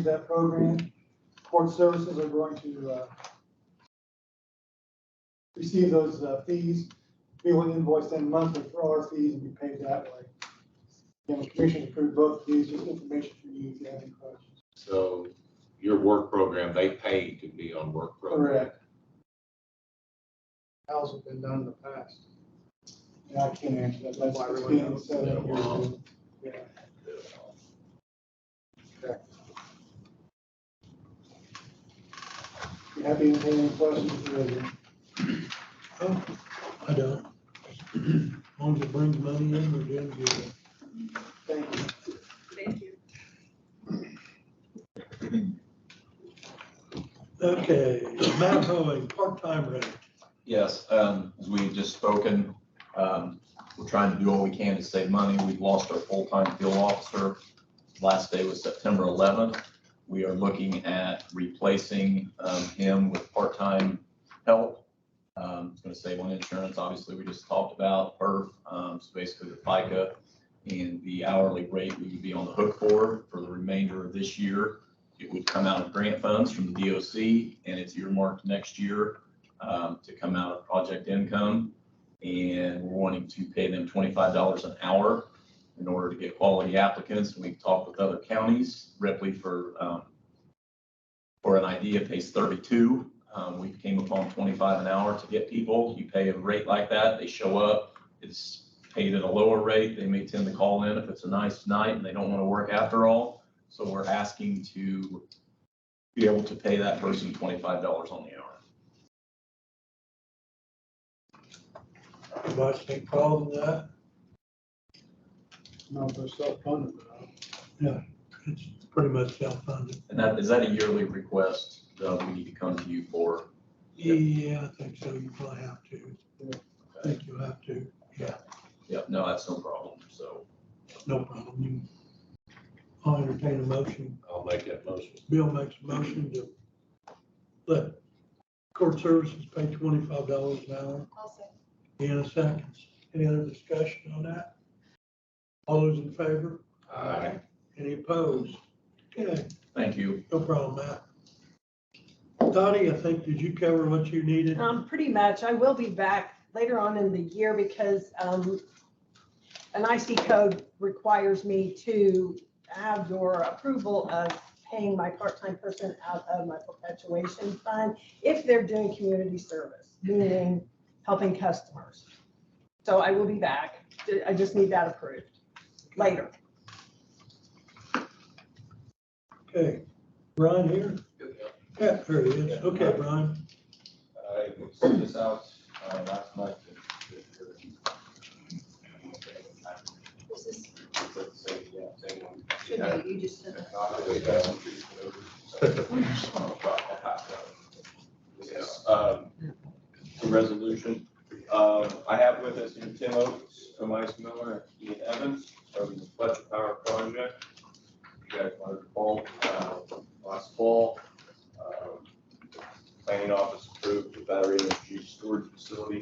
that program. Court services are going to receive those fees. We will invoice them monthly for all our fees and be paid that way. And the commission approved both fees, just information for you if you have any questions. So your work program, they pay to be on work program? Correct. How's it been done in the past? Yeah, I can't answer that. That's Why what's really being not? said in here. Yeah. You happy to take any questions? Oh, I don't. As long as it brings money in, we're doing good. Thank you. Thank you. Okay, Matt Hoeing, part-time rate. Yes, as we just spoken, we're trying to do all we can to save money. We've lost our full-time field officer. Last day was September 11th. We are looking at replacing him with part-time help. It's going to save on insurance. Obviously, we just talked about PERF, so basically the FICA and the hourly rate we would be on the hook for the remainder of this year. It would come out of grant funds from the DOC, and it's earmarked next year to come out of project income. And we're wanting to pay them $25 an hour in order to get quality applicants. We've talked with other counties. Ripley, for an idea, pays 32. We came upon 25 an hour to get people. You pay a rate like that, they show up. It's paid at a lower rate. They may tend to call in if it's a nice night and they don't want to work after all. So we're asking to be able to pay that person $25 on the hour. Anybody think problem with that? No, they're self-funded, but It's pretty much self-funded. And that, is that a yearly request that we need to come to you for? Yeah, I think so. You probably have to. I think you have to. Yeah, Yep, no, that's no problem. So no problem. I'll entertain a motion. I'll make that motion. Bill makes a motion to let court services pay $25 an hour. I'll say. Deanna seconds. Any other discussion on that? All those in favor? Aye. Any opposed? Okay, thank you. no problem, Matt. Dottie, I think, did you cover what you needed? Pretty much. I will be back later on in the year because an IC code requires me to have your approval of paying my part-time person out of my perpetuation fund if they're doing community service, meaning helping customers. So I will be back. I just need that approved later. Okay, Brian here? Yeah, there he is. Okay, Brian. I sent this out last night. This is, Same one. should be, you just said. This is a resolution. I have with us here Tim Oates from Ice Miller and Ian Evans from the Fletcher Power Project. You guys might recall last fall, planning office approved the battery energy storage facility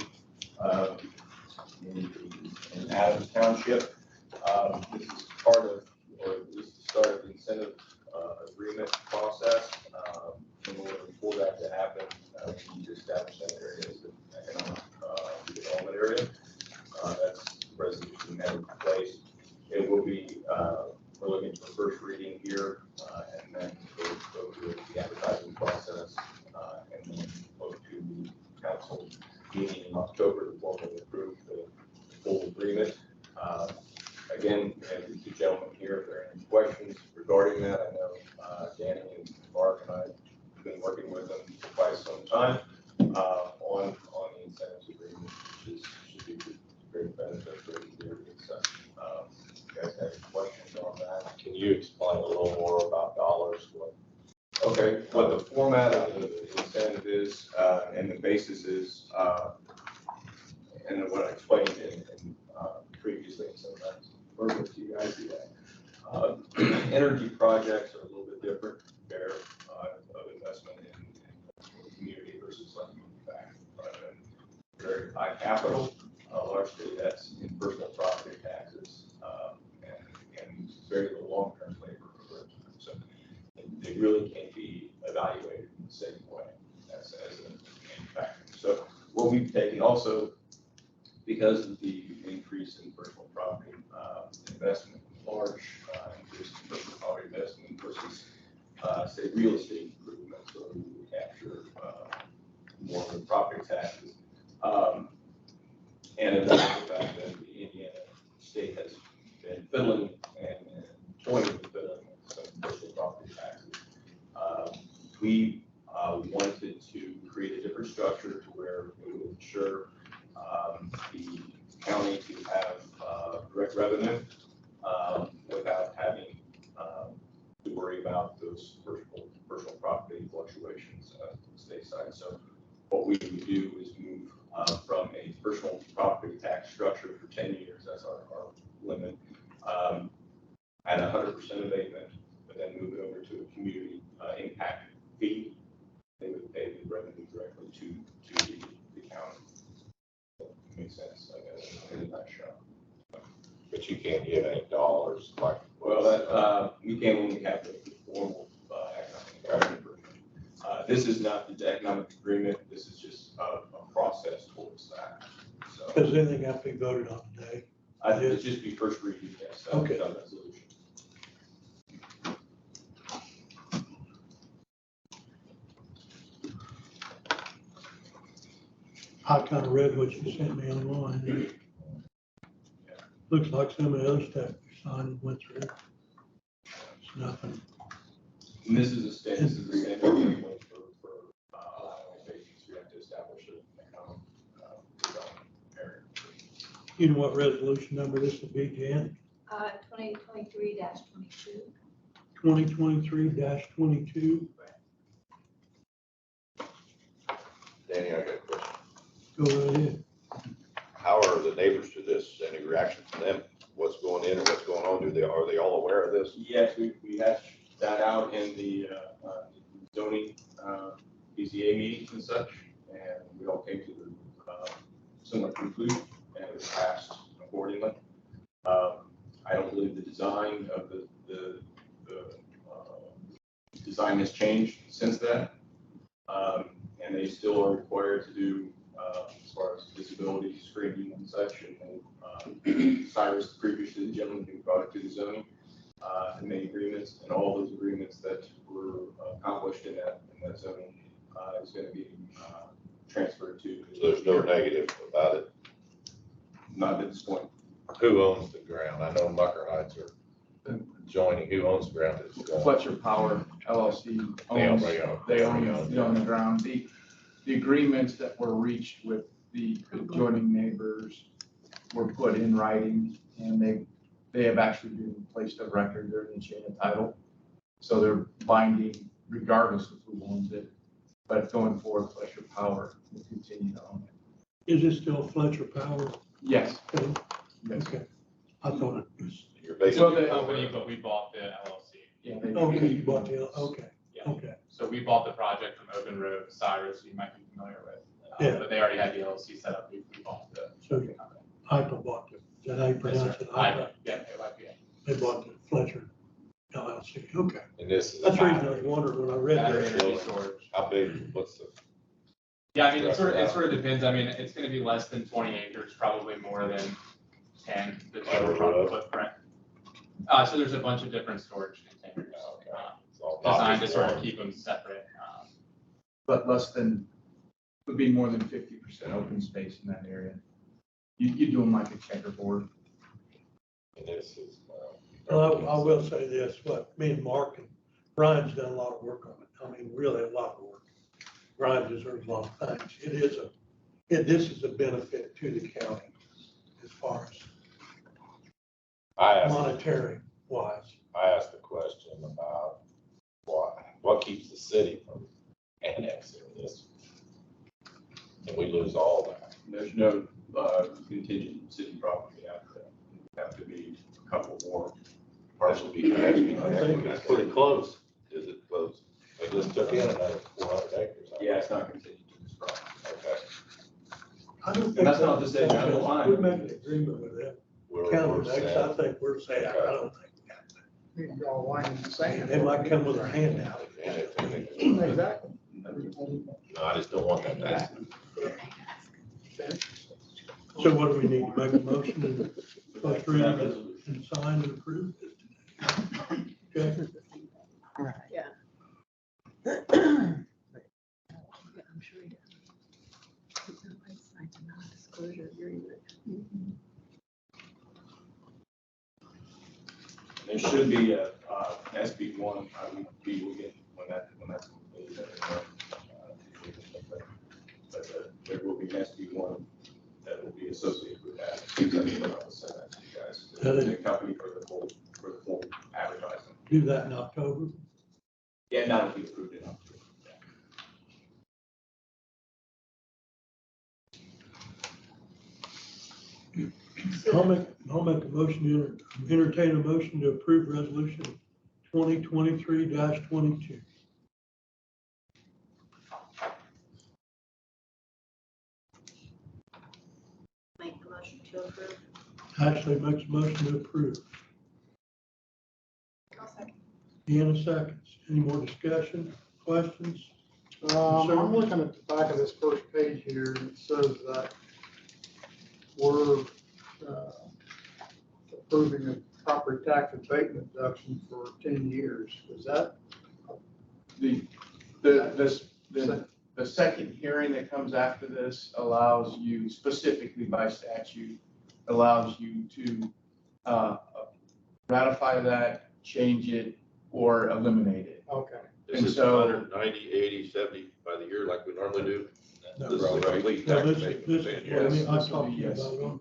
in Adams Township. This is part of, or at least the start of the incentive agreement process. In order for that to happen, we need to establish that area as an economic development area. That's the resolution that in place. It will be, we're looking for first reading here, and then go through the advertising process, and then go to the council meeting in October to formally approve the full agreement. Again, we have the two gentlemen here. If there are any questions regarding that, I know Danny and Mark and I have been working with them for quite some time on the incentives agreement, which should be a great benefit for the community. So, you guys have any questions on that? Can you explain a little more about dollars? Okay, what the format of the incentive is, and the basis is, and what I explained in previously, sometimes work with you guys do that. Energy projects are a little bit different there of investment in the community versus like manufacturing project. Very high capital, largely that's in personal property taxes, and very little long-term labor. So the really can't be evaluated in the same way as a manufacturer. So what we've taken also, because of the increase in personal property investment, large increase in personal property investment versus, say, real estate improvements, so we would capture more of the property taxes. And another fact that the Indiana state has been fiddling and toying with fiddling with some personal property taxes. We wanted to create a different structure to where it would ensure the county to have direct revenue without having to worry about those personal property fluctuations on the state side. So what we would do is move from a personal property tax structure for 10 years, that's our limit, at 100% abatement, but then move it over to a community impact fee. They would pay the revenue directly to the county. Makes sense, I guess, in a nutshell. But you can't give any dollars like. Well, that, we can't only have the formal economic agreement. This is not the economic agreement, this is just a process towards that. So, Does anything have to be voted on today? I think it's just be first reading, yes, Okay. resolution. I kind of read what you sent me online. Looks like some of the other stuff you signed and went through. It's nothing. And this is a standard template for allowing vacancies. We have to establish an economic development area. You know what resolution number this will be, Jan? 2023-22. 2023-22. Danny, I got a question. Go right ahead. How are the neighbors to this? Any reaction from them? What's going in and what's going on? Are they all aware of this? Yes, we hashed that out in the zoning BZA meetings and such, and we all came to the similar conclusion, and it was passed accordingly. I don't believe the design of the design has changed since then, and they still are required to do as far as disability screening and such. And Cyrus, previously the gentleman who brought it to the zoning, and made agreements, and all those agreements that were accomplished in that zoning is going to be transferred to. So there's no negative about it. Not at this point. Who owns the ground? I know Mucker Heights are joining. Who owns the ground? That's going? Fletcher Power LLC They owns, already own. they own the ground. The agreements that were reached with the adjoining neighbors were put in writing, and they have actually been placed of record. They're in the chain of title. So they're binding regardless of who owns it. But going forward, Fletcher Power will continue to own it. Is this still Fletcher Power? Yes. Okay. Yes. Okay. I thought it was, You're So basically. the Company, but we bought the LLC. Yeah, they. okay, you bought the, okay, Yeah. okay. So we bought the project from Open Road, Cyrus, you might be familiar with. Yeah. But they already had the LLC set up, we bought the So company. Heipel bought it. Is that how you Yes, pronounce sir. it? I, yeah, AYPA. They bought the Fletcher LLC. Okay. And this is. That's the reason I was wondering when I read Battery that. energy storage. How big, what's the? Yeah, I mean, it sort of depends. I mean, it's gonna be less than 20 acres, probably more than 10, the total property footprint. So there's a bunch of different storage containers, It's all not designed to just sort of one. keep them separate. But less than, would be more than 50% open space in that area. You do them like a checkerboard. And this is, Well, I will say this, what me and Mark and Brian's done a lot of work on it. I mean, really a lot of work. Brian deserves a lot of thanks. This is a benefit to the county as far as I asked, monetary wise. I asked a question about what keeps the city from annexing this? And we lose all that. There's no contingent city property out there. Have to be a couple more parcels. I think It's pretty close. Is it close? They just took in another 400 acres. Yeah, it's not contingent to this property. Okay. I don't think And that's not to say I don't mind. We make an agreement with them. We're County next, set. I think we're saying, I don't think. You can draw a line in the sand. They might come with their hand out. annexing. Exactly. No, I just don't want that to happen. So what do we need to make a motion and first read it and sign and approve it? Okay, Yeah. I'm sure he does. It's a non-disclosure agreement. There should be a, SB one, we will get when that's completed. But there will be an SB one that will be associated with that. I'll send that to you guys. The company for the full advertising. do that in October. Yeah, and that'll be approved in October. I'll make a motion to entertain a motion to approve resolution 2023-22. Make the motion to approve. Ashley makes a motion to approve. I'll second. Deanna seconds. Any more discussion, questions? I'm looking at the back of this first page here, and it says that we're approving a property tax abatement deduction for 10 years. Is that? The second hearing that comes after this allows you, specifically by statute, allows you to ratify that, change it, or eliminate it. Okay. This And is so- 190, 80, 70 by the year like we normally do. No. This is a complete No, tax this abatement. is, Yeah. I mean, I This will talked be to you yes. about it on.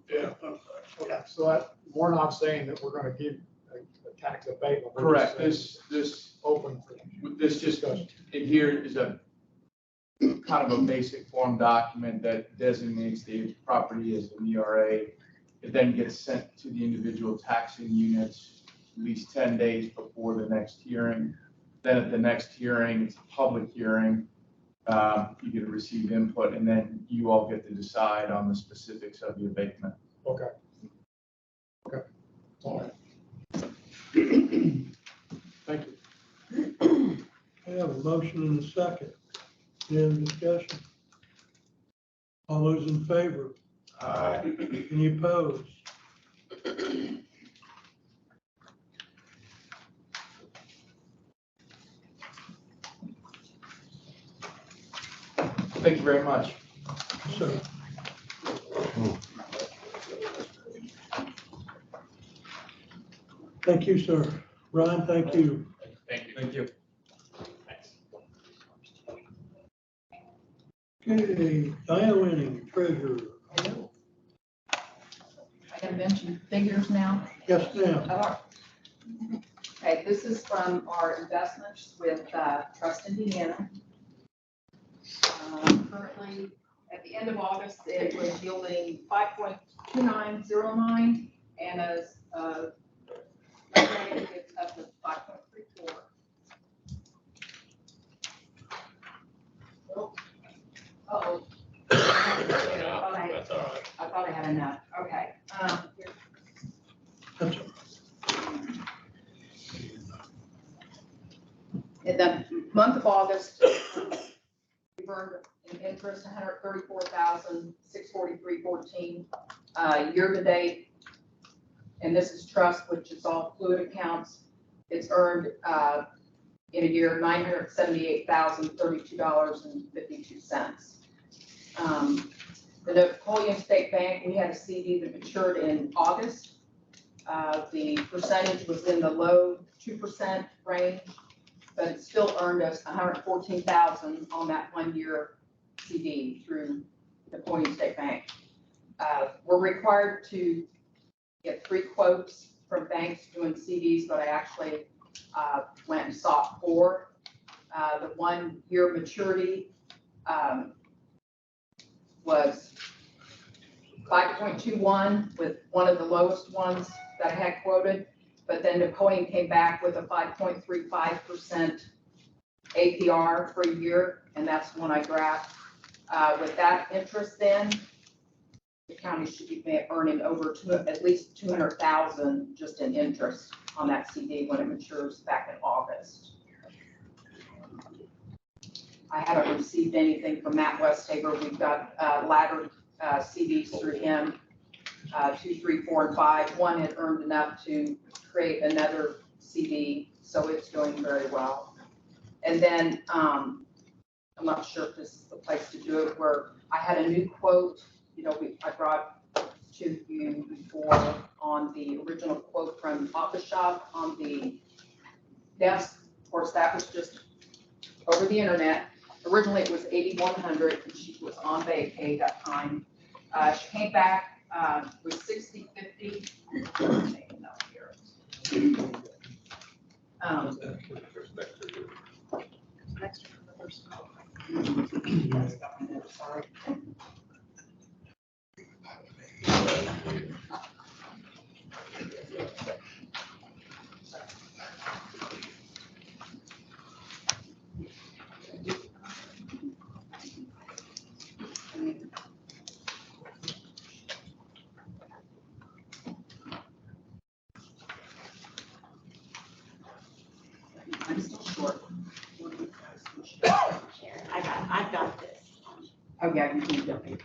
Yeah, so that, we're not saying that we're gonna give a tax abatement. We're just Correct, saying this, open for this just, discussion. it here is a kind of a basic form document that designates the property as an ERA. It then gets sent to the individual taxing units at least 10 days before the next hearing. Then at the next hearing, it's a public hearing. You get to receive input, and then you all get to decide on the specifics of the abatement. Okay. Okay. All right. Thank you. I have a motion and a second. Any other discussion? All those in favor? Aye. Any opposed? Thank you very much. So, thank you, sir. Ryan, thank you. Thank you. Thank you. Thanks. Okay, Diana Winning, treasurer. I gotta mention figures now. Yes, ma'am. Okay, this is from our investments with Trust Indiana. Currently, at the end of August, it was yielding 5.2909, and as estimated, it's up to 5.34. Uh-oh. That's all right. I thought I had enough. Okay. That's all In the month of August, we earned in interest $134,643.14. Year to date, and this is trust, which is all fluid accounts, it's earned in a year $978,032.52. The Napoleon State Bank, we had a CD that matured in August. The percentage was in the low 2% range, but it still earned us $114,000 on that 1-year CD through Napoleon State Bank. We're required to get 3 quotes from banks doing CDs, but I actually went and sought 4. The 1-year maturity was 5.21 with one of the lowest ones that I had quoted, but then Napoleon came back with a 5.35% APR for a year, and that's the one I grabbed. With that interest then, the county should be earning over at least $200,000 just in interest on that CD when it matures back in August. I haven't received anything from Matt Westhaver. We've got laddered CDs through him, 2, 3, 4, and 5. One had earned enough to create another CD, so it's doing very well. And then I'm not sure if this is the place to do it, where I had a new quote, I brought to you before on the original quote from Office Shop on the desk. Of course, that was just over the internet. Originally, it was $8,100, and she was on vacay that time. She came back with $6,050. Next from the first call. Sorry. I'm still short. I've got this. Oh, yeah, you can donate. Okay.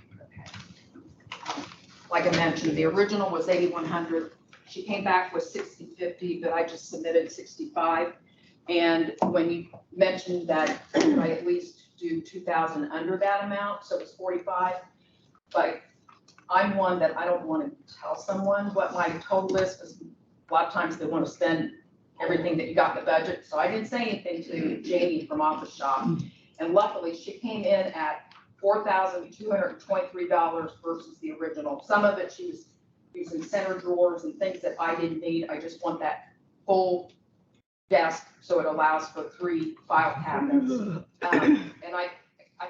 Like I mentioned, the original was $8,100. She came back with $6,050, but I just submitted $65. And when you mentioned that I at least do 2,000 under that amount, so it's $45. But I'm one that I don't want to tell someone what my total is, because a lot of times they want to spend everything that you got in the budget. So I didn't say anything to Jamie from Office Shop. And luckily, she came in at $4,223 versus the original. Some of it she was using center drawers and things that I didn't need. I just want that full desk, so it allows for 3 file cabinets. And I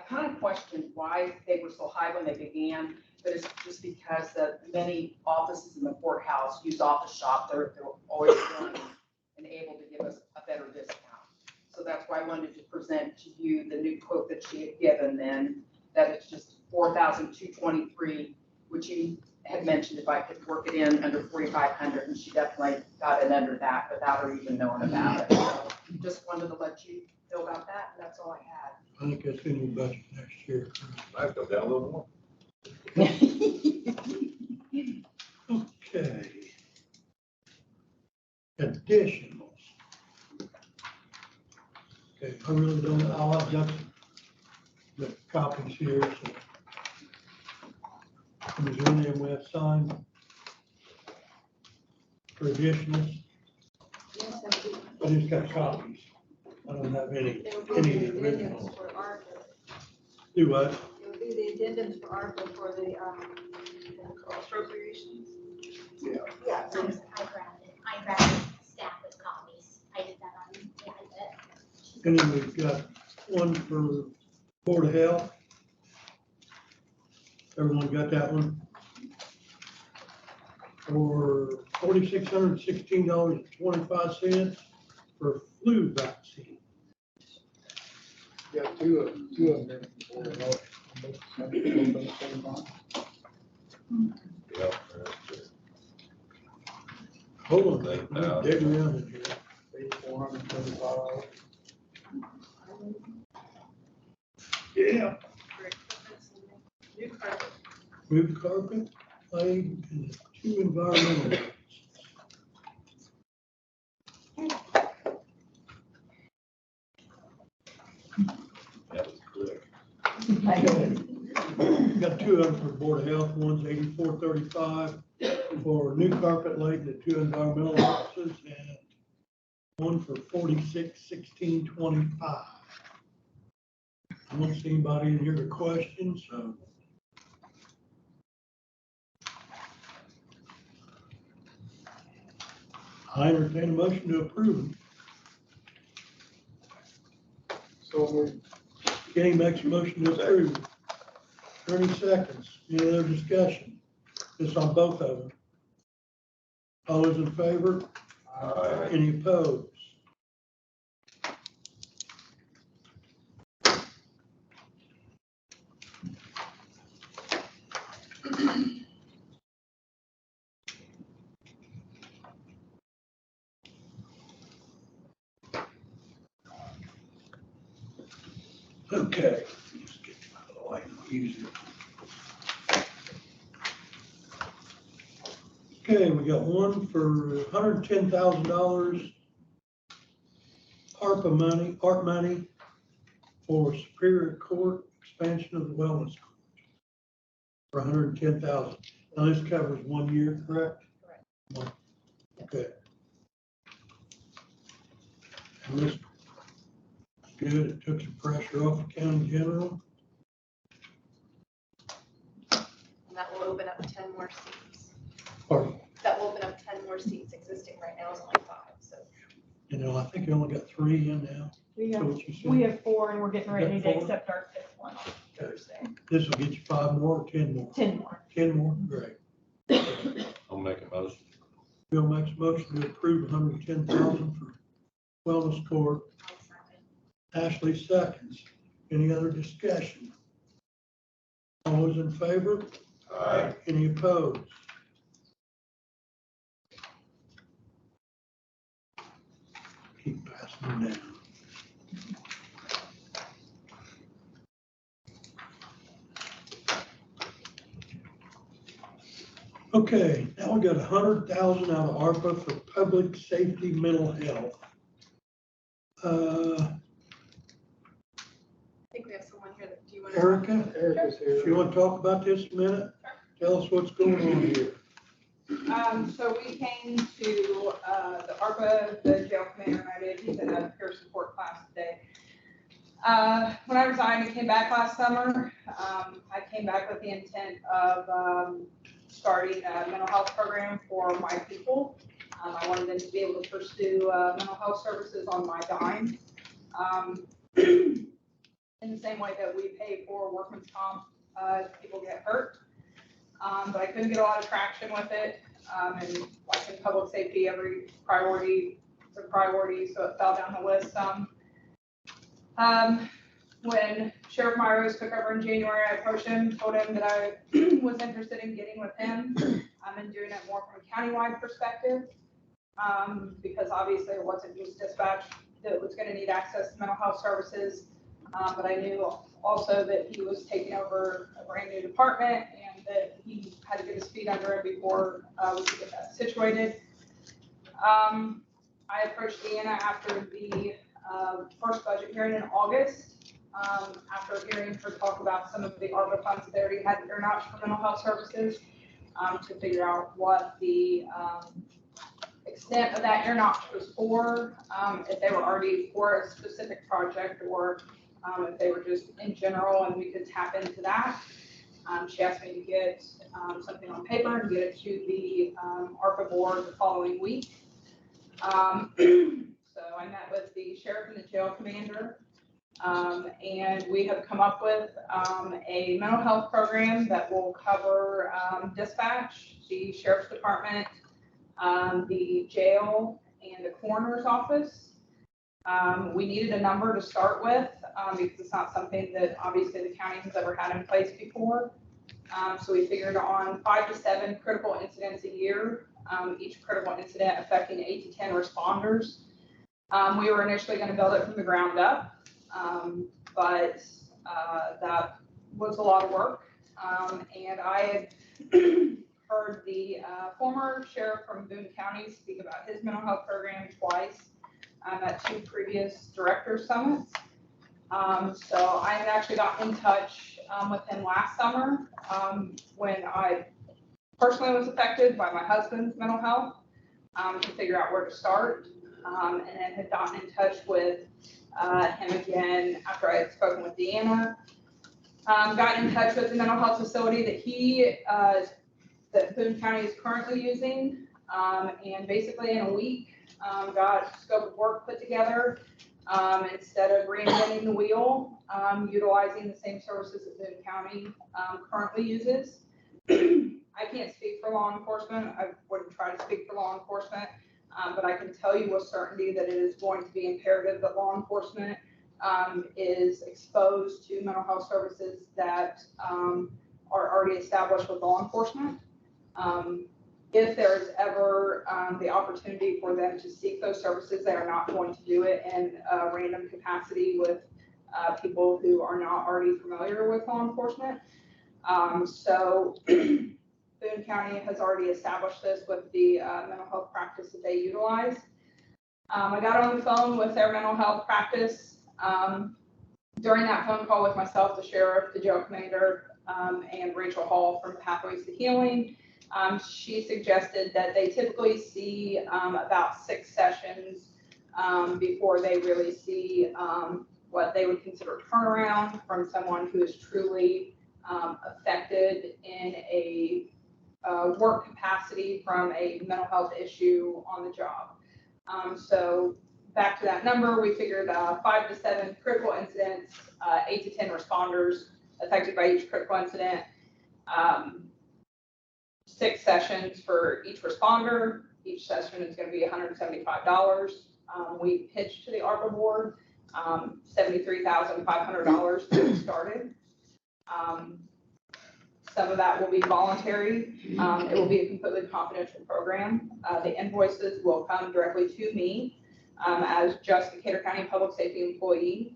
kind of questioned why they were so high when they began, but it's just because the many offices in the courthouse use Office Shop. They're always willing and able to give us a better discount. So that's why I wanted to present to you the new quote that she had given then, that it's just $4,223, which you had mentioned if I could work it in under $4,500, and she definitely got it under that without her even knowing about it. So just wanted to let you know about that, and that's all I had. I think that's in your budget next year. Might go down a little more. Okay. Additionals. Okay, I really don't, I've got the copies here, so. Is there any we have signed for additionals? Yes, I do. I just got copies. I don't have any There will be the originals. addendums for ARPA. Do what? There will be the addendums for ARPA for the appropriations. Yeah, I grabbed it. I grabbed a stack of copies. I did that on, yeah, I did. And then we've got one for Board of Health. Everyone got that one? For $4,616.25 for flu vaccine. Yeah, two of them there. Yeah. Hold on, let me dig around in here. $8,435. Yeah. For equipment and new carpet. New carpet, laid, and 2 environmental lights. That was quick. Got 2 of them for Board of Health, one's $84.35 for new carpet laid and the 2 environmental offices, and one for $46.16.25. I don't see anybody in here to question, so. I entertain a motion to approve. So we Kenny makes a motion to approve. 30 seconds. Any other discussion? This on both of them. All those in favor? Aye. Any opposed? Okay. Just get it out of the way, I'll use it. Okay, we got one for $110,000 ARP money for Superior Court expansion of the wellness court for $110,000. Now this covers 1 year, correct? Correct. Okay. And this is good. It took some pressure off the county general. And that will open up 10 more seats. Pardon? That will open up 10 more seats. Existing right now is only 5, so. You know, I think you only got 3 in now. We So have, what you said. we have 4 and we're getting You ready got to 4? accept our 5th one on Thursday. This will get you 5 more or 10 more? 10 more. 10 more, great. I'll make a motion. Bill makes a motion to approve 110,000 for wellness court. Ashley seconds. Any other discussion? All those in favor? Aye. Any opposed? Keep passing them down. Okay, now we got 100,000 out of ARPA for public safety mental health. I think we have someone here that, do you want to? Erica, Erica's here. if you want to talk about this a minute, tell us what's going on here. So we came to, the ARPA, the jail commander and I did, he's in a peer support class today. When I resigned and came back last summer, I came back with the intent of, starting a mental health program for my people. I wanted them to be able to pursue, mental health services on my dime. In the same way that we pay for workman's comp, if people get hurt. But I couldn't get a lot of traction with it. And like in public safety, every priority is a priority, so it fell down the list some. When Sheriff Myros took over in January, I approached him, told him that I was interested in getting with him and doing it more from a countywide perspective. Because obviously it wasn't just dispatch that was gonna need access to mental health services. But I knew also that he was taking over a brand new department and that he had to get his feet under him before we could get that situated. I approached Deanna after the first budget hearing in August, after hearing her talk about some of the ARPA funds that they already had or not for mental health services, to figure out what the extent of that ear notch was for, if they were already for a specific project or if they were just in general and we could tap into that. She asked me to get something on paper and get it to the ARPA board the following week. So I met with the sheriff and the jail commander, and we have come up with a mental health program that will cover dispatch, the sheriff's department, the jail, and the coroner's office. We needed a number to start with because it's not something that obviously the county has ever had in place before. So we figured on 5 to 7 critical incidents a year, each critical incident affecting 8 to 10 responders. We were initially going to build it from the ground up, but that was a lot of work. And I had heard the former sheriff from Boone County speak about his mental health program twice at 2 previous director summits. So I had actually gotten in touch with him last summer when I personally was affected by my husband's mental health to figure out where to start. And then had gotten in touch with him again after I had spoken with Deanna. Got in touch with the mental health facility that that Boone County is currently using. And basically in a week, got scope of work put together. Instead of reinventing the wheel, utilizing the same services that Boone County currently uses. I can't speak for law enforcement. I wouldn't try to speak for law enforcement, but I can tell you with certainty that it is going to be imperative that law enforcement is exposed to mental health services that are already established with law enforcement. If there is ever the opportunity for them to seek those services, they are not going to do it in a random capacity with people who are not already familiar with law enforcement. So Boone County has already established this with the mental health practice that they utilize. I got on the phone with their mental health practice. During that phone call with myself, the sheriff, the jail commander, and Rachel Hall from Pathways to Healing, she suggested that they typically see about 6 sessions before they really see what they would consider turnaround from someone who is truly affected in a work capacity from a mental health issue on the job. So back to that number, we figured 5 to 7 critical incidents, 8 to 10 responders affected by each critical incident, 6 sessions for each responder. Each session is going to be $175. We pitched to the ARPA board $73,500 to get started. Some of that will be voluntary. It will be a completely confidential program. The invoices will come directly to me as just the Decatur County Public Safety employee.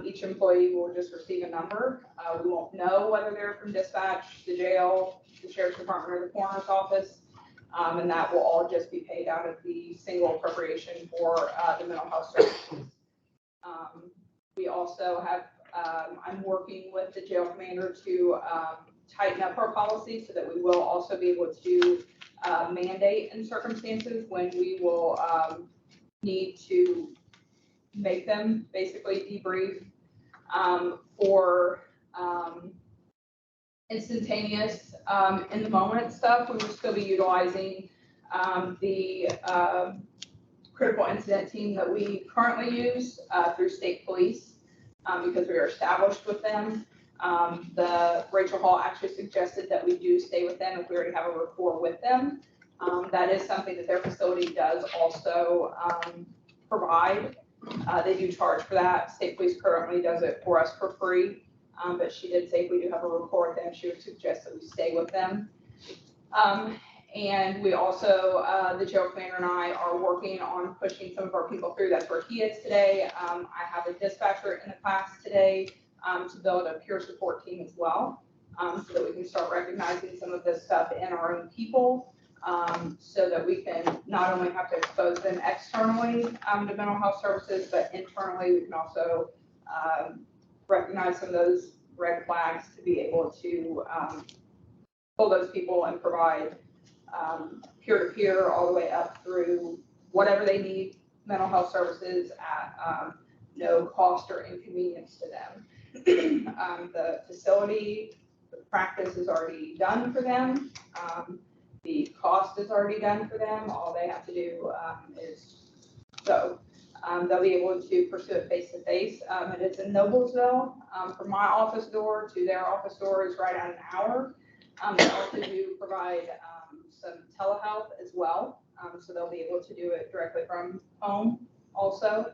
Each employee will just receive a number. We won't know whether they're from dispatch, the jail, the sheriff's department, or the coroner's office. And that will all just be paid out of the single appropriation for the mental health services. We also have, I'm working with the jail commander to tighten up our policy so that we will also be able to mandate in circumstances when we will need to make them basically debrief for instantaneous in the moment stuff. We will still be utilizing the critical incident team that we currently use through state police because we are established with them. The Rachel Hall actually suggested that we do stay with them if we already have a rapport with them. That is something that their facility does also provide. They do charge for that. State police currently does it for us for free. But she did say if we do have a rapport with them, she would suggest that we stay with them. And we also, the jail commander and I are working on pushing some of our people through. That's where he is today. I have a dispatcher in the class today to build a peer support team as well, so that we can start recognizing some of this stuff in our own people, so that we can not only have to expose them externally to mental health services, but internally we can also recognize some of those red flags to be able to pull those people and provide peer-to-peer all the way up through whatever they need, mental health services at no cost or inconvenience to them. The facility, the practice is already done for them. The cost is already done for them. All they have to do is go. They'll be able to pursue it face-to-face. And it's in Noblesville. From my office door to their office door is right at an hour. They also do provide some telehealth as well. So they'll be able to do it directly from home also.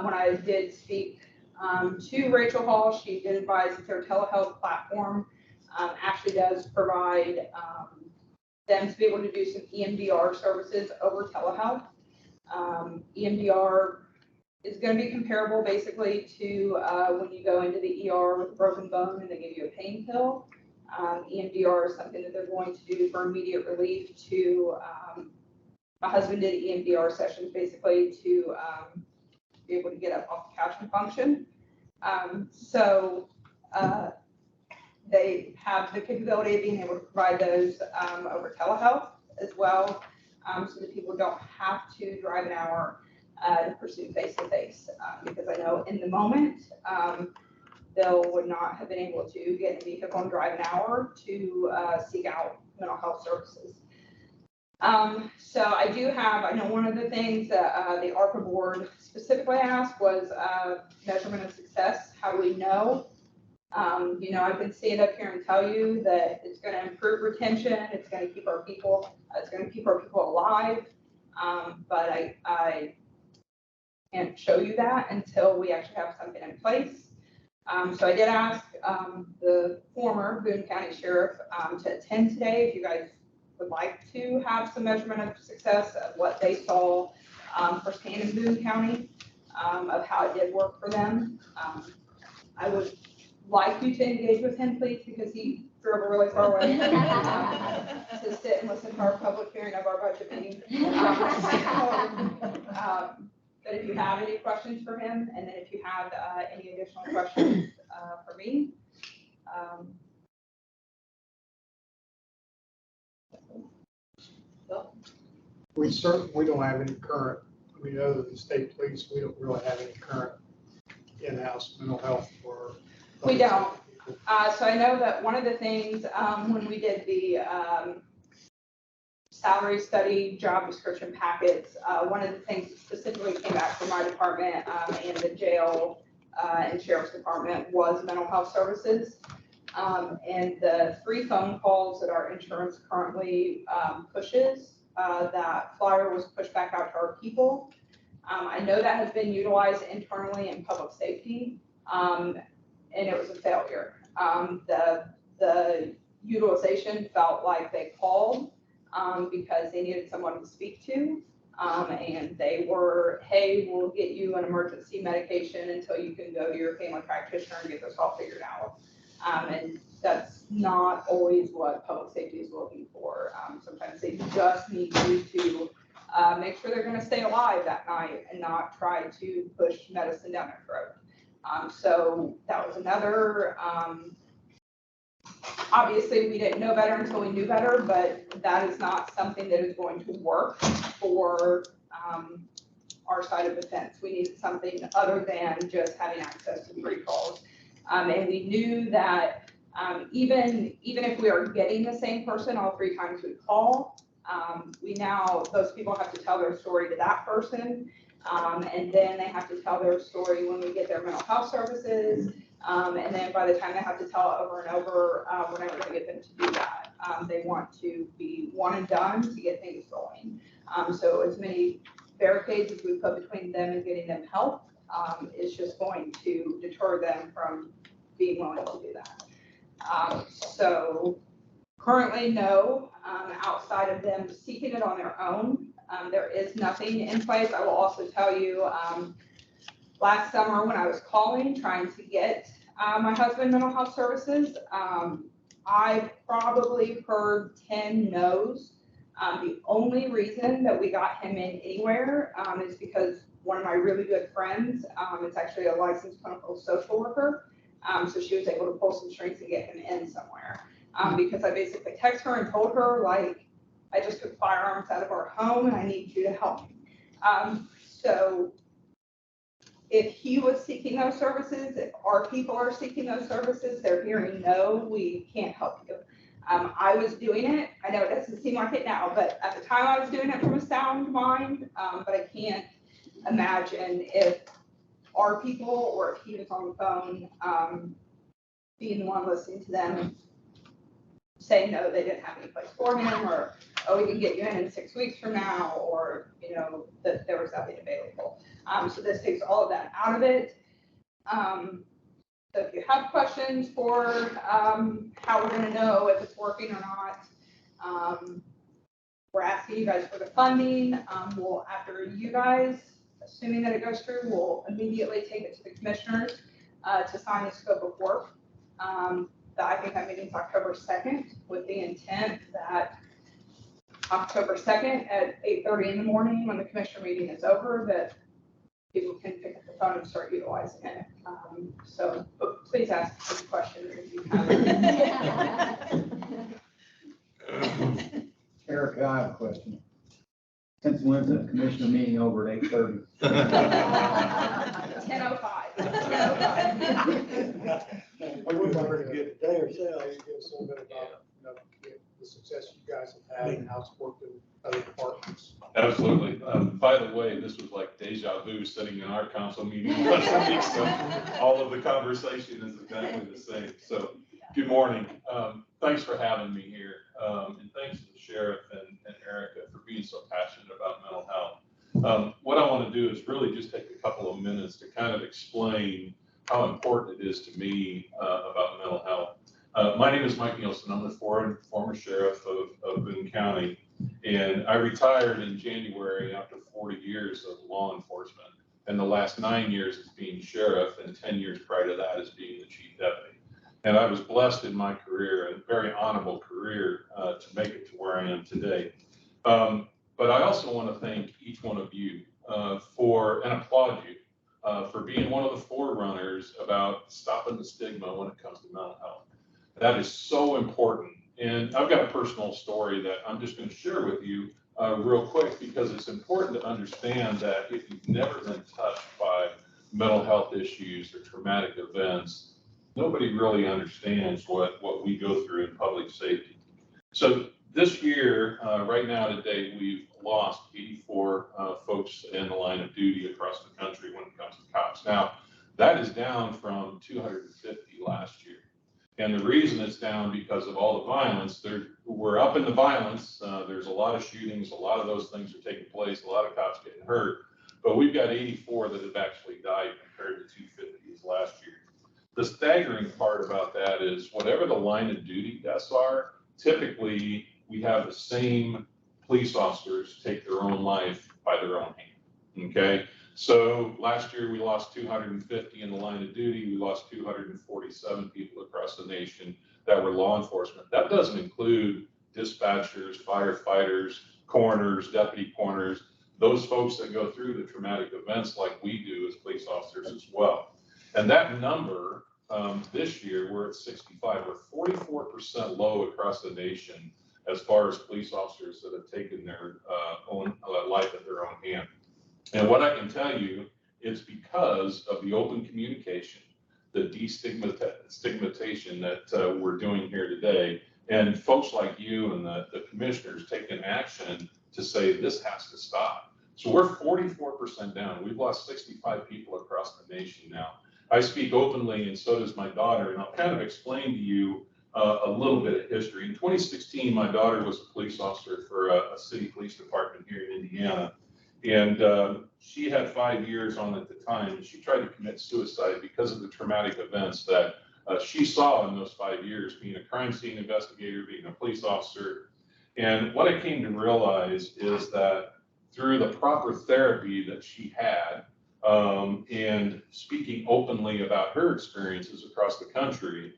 When I did speak to Rachel Hall, she did advise that their telehealth platform actually does provide them to be able to do some EMDR services over telehealth. EMDR is going to be comparable basically to when you go into the ER with a broken bone and they give you a pain pill. EMDR is something that they're going to do for immediate relief to, my husband did EMDR sessions basically to be able to get up off the couch and function. So they have the capability of being able to provide those over telehealth as well, so that people don't have to drive an hour to pursue face-to-face, because I know in the moment, Bill would not have been able to get in a vehicle and drive an hour to seek out mental health services. So I do have, I know one of the things that the ARPA board specifically asked was measurement of success. How do we know? You know, I can stand up here and tell you that it's going to improve retention. It's going to keep our people, it's going to keep our people alive. But I can't show you that until we actually have something in place. So I did ask the former Boone County Sheriff to attend today if you guys would like to have some measurement of success of what they saw firsthand in Boone County. of how it did work for them. I would like you to engage with him, please, because he drove really far away to sit and listen to our public hearing of our budget meeting. But if you have any questions for him, and then if you have any additional questions for me. We don't have any current, I mean, other than state police, we don't really have any current in-house mental health for. We don't. So I know that one of the things, when we did the salary study, job description packets, one of the things that specifically came back from my department and the jail and sheriff's department was mental health services. And the 3 phone calls that our insurance currently pushes, that flyer was pushed back out to our people. I know that has been utilized internally in public safety, and it was a failure. The utilization felt like they called because they needed someone to speak to. And they were, hey, we'll get you an emergency medication until you can go to your family practitioner and get this all figured out. And that's not always what public safety is looking for. Sometimes they just need you to make sure they're gonna stay alive that night and not try to push medicine down their throat. So that was another, obviously we didn't know better until we knew better, but that is not something that is going to work for our side of the fence. We needed something other than just having access to 3 calls. And we knew that even if we are getting the same person all 3 times we call, we now, those people have to tell their story to that person. And then they have to tell their story when we get their mental health services. And then by the time they have to tell it over and over, we're never going to get them to do that. They want to be one and done to get things going. So as many barricades as we put between them and getting them help is just going to deter them from being willing to do that. So currently, no, outside of them seeking it on their own, there is nothing in place. I will also tell you, last summer when I was calling, trying to get my husband mental health services, I probably heard 10 no's. The only reason that we got him in anywhere is because one of my really good friends is actually a licensed clinical social worker. So she was able to pull some strings and get him in somewhere. Because I basically texted her and told her, like, I just took firearms out of our home and I need you to help me. So if he was seeking those services, if our people are seeking those services, they're hearing, no, we can't help you. I was doing it. I know it doesn't seem like it now, but at the time I was doing it from a sound mind. But I can't imagine if our people or if he was on the phone, being the one listening to them saying no, they didn't have any place for him, or, oh, we can get you in 6 weeks from now, or, you know, that there was nothing available. So this takes all of that out of it. So if you have questions for how we're gonna know if it's working or not, we're asking you guys for the funding. We'll, after you guys, assuming that it goes through, we'll immediately take it to the commissioners to sign the scope of work. I think that meeting's October 2nd, with the intent that October 2nd at 8:30 in the morning, when the commissioner meeting is over, that people can pick up the phone and start utilizing it. So but please ask any questions if you have. Erica, I have a question. Since when's the commissioner meeting over at 8:30? 10:05. I would like to get today or so, give us a little bit about, you know, the success you guys have had and how it's worked in other departments. Absolutely. By the way, this was like deja vu sitting in our council meeting last week, so all of the conversation is exactly the same. So, good morning. Thanks for having me here. And thanks to the sheriff and Erica for being so passionate about mental health. What I want to do is really just take a couple of minutes to kind of explain how important it is to me about mental health. My name is Mike Nielsen. I'm the former sheriff of Boone County, and I retired in January after 40 years of law enforcement. and the last 9 years as being sheriff, and 10 years prior to that as being the chief deputy. And I was blessed in my career, a very honorable career, to make it to where I am today. But I also want to thank each one of you and applaud you for being one of the forerunners about stopping the stigma when it comes to mental health. That is so important. And I've got a personal story that I'm just going to share with you real quick, because it's important to understand that if you've never been touched by mental health issues or traumatic events, nobody really understands what we go through in public safety. So this year, right now today, we've lost 84 folks in the line of duty across the country when it comes to cops. Now, that is down from 250 last year. And the reason it's down because of all the violence. We're up in the violence. There's a lot of shootings, a lot of those things are taking place, a lot of cops getting hurt. But we've got 84 that have actually died compared to 250 last year. The staggering part about that is whatever the line of duty deaths are, typically we have the same police officers take their own life by their own hand, okay? So last year we lost 250 in the line of duty. We lost 247 people across the nation that were law enforcement. That doesn't include dispatchers, firefighters, coroners, deputy coroners, those folks that go through the traumatic events like we do as police officers as well. And that number this year, we're at 65. We're 44% low across the nation as far as police officers that have taken their own life at their own hand. And what I can tell you is because of the open communication, the destigmatization that we're doing here today, and folks like you and the commissioners taking action to say this has to stop. So we're 44% down. We've lost 65 people across the nation now. I speak openly, and so does my daughter, and I'll kind of explain to you a little bit of history. In 2016, my daughter was a police officer for a city police department here in Indiana. And she had 5 years on at the time, and she tried to commit suicide because of the traumatic events that she saw in those 5 years, being a crime scene investigator, being a police officer. And what I came to realize is that through the proper therapy that she had, and speaking openly about her experiences across the country,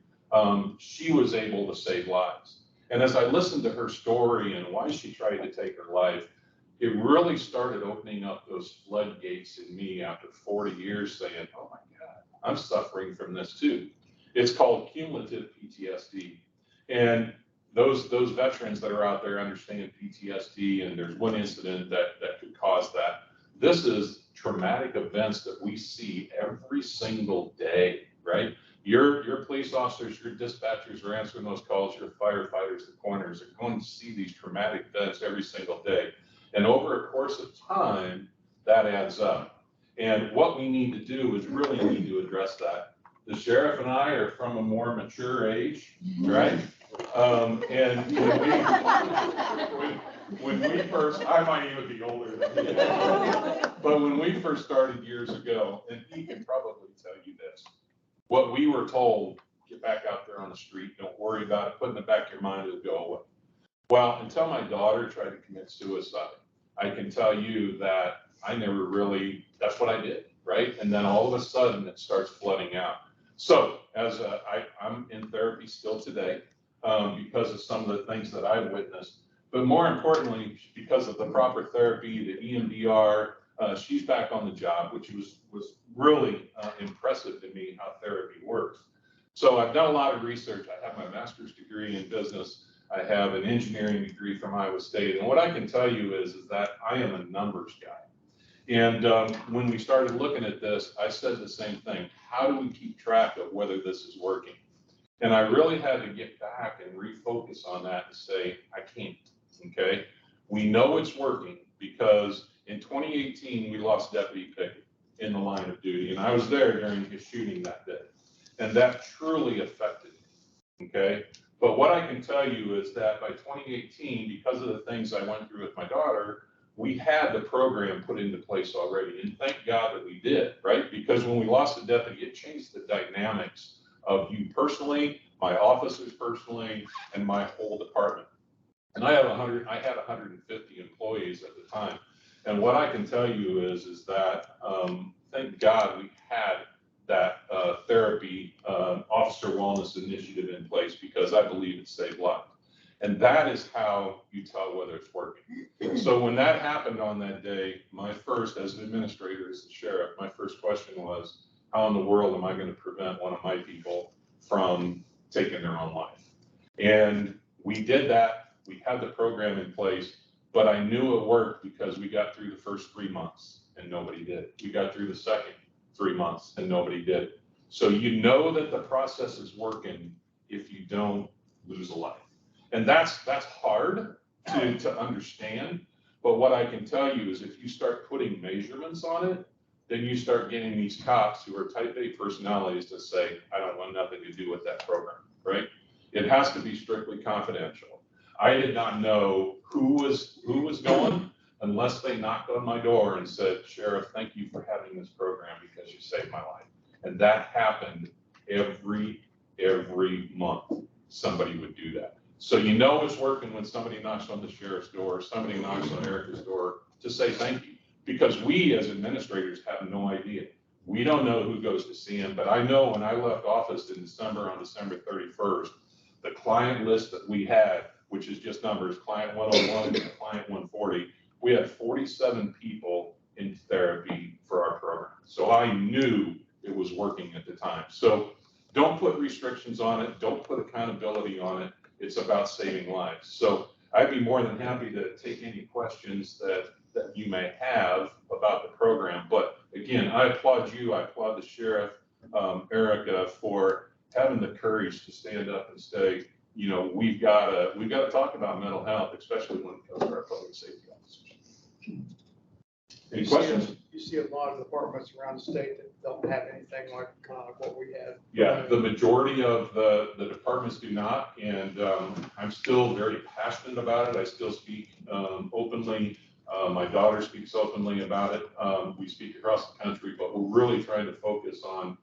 she was able to save lives. And as I listened to her story and why she tried to take her life, it really started opening up those floodgates in me after 40 years saying, oh my God, I'm suffering from this too. It's called cumulative PTSD. And those veterans that are out there understand PTSD, and there's one incident that could cause that. This is traumatic events that we see every single day, right? Your police officers, your dispatchers are answering those calls, your firefighters, the coroners are going to see these traumatic events every single day. And over a course of time, that adds up. And what we need to do is really need to address that. The sheriff and I are from a more mature age, right? And when we first, I might even be older than he is, but when we first started years ago, and he can probably tell you this, what we were told, get back out there on the street, don't worry about it, put in the back of your mind, it'll go away. Well, until my daughter tried to commit suicide, I can tell you that I never really, that's what I did, right? And then all of a sudden it starts flooding out. So I'm in therapy still today because of some of the things that I've witnessed. But more importantly, because of the proper therapy, the EMDR, she's back on the job, which was really impressive to me how therapy works. So I've done a lot of research. I have my master's degree in business. I have an engineering degree from Iowa State. And what I can tell you is that I am a numbers guy. And when we started looking at this, I said the same thing. How do we keep track of whether this is working? And I really had to get back and refocus on that and say, I can't, okay? We know it's working because in 2018, we lost Deputy Pickett in the line of duty. And I was there during his shooting that day. And that truly affected me, okay? But what I can tell you is that by 2018, because of the things I went through with my daughter, we had the program put into place already. And thank God that we did, right? Because when we lost the deputy, it changed the dynamics of you personally, my officers personally, and my whole department. And I had 150 employees at the time. And what I can tell you is that thank God we had that therapy officer wellness initiative in place, because I believe it saved lives. And that is how you tell whether it's working. So when that happened on that day, my first, as an administrator, as the sheriff, my first question was, how in the world am I going to prevent one of my people from taking their own life? And we did that. We had the program in place, but I knew it worked because we got through the first 3 months and nobody did. We got through the second 3 months and nobody did. So you know that the process is working if you don't lose a life. And that's hard to understand. But what I can tell you is if you start putting measurements on it, then you start getting these cops who are type A personalities to say, I don't want nothing to do with that program, right? It has to be strictly confidential. I did not know who was going unless they knocked on my door and said, Sheriff, thank you for having this program because you saved my life. And that happened every month. Somebody would do that. So you know it's working when somebody knocks on the sheriff's door, or somebody knocks on Erica's door to say thank you. Because we as administrators have no idea. We don't know who goes to see him, but I know when I left office in December, on December 31st, the client list that we had, which is just numbers, client 101 and client 140, we had 47 people in therapy for our program. So I knew it was working at the time. So don't put restrictions on it. Don't put accountability on it. It's about saving lives. So I'd be more than happy to take any questions that you may have about the program. But again, I applaud you. I applaud the sheriff, Erica, for having the courage to stand up and say, you know, we've got to talk about mental health, especially when it comes to our public safety officers. Any questions? You see a lot of departments around the state that don't have anything like what we have. Yeah, the majority of the departments do not, and I'm still very passionate about it. I still speak openly. My daughter speaks openly about it. We speak across the country, but we're really trying to focus on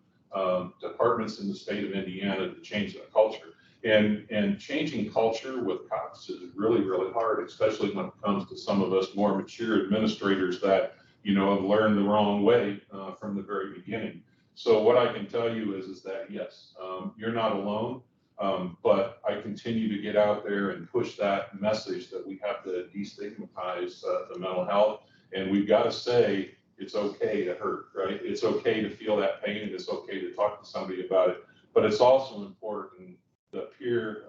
departments in the state of Indiana to change that culture. And changing culture with cops is really, really hard, especially when it comes to some of us more mature administrators that, you know, have learned the wrong way from the very beginning. So what I can tell you is that, yes, you're not alone, but I continue to get out there and push that message that we have to destigmatize the mental health. And we've got to say, it's okay to hurt, right? It's okay to feel that pain, and it's okay to talk to somebody about it. But it's also important, the peer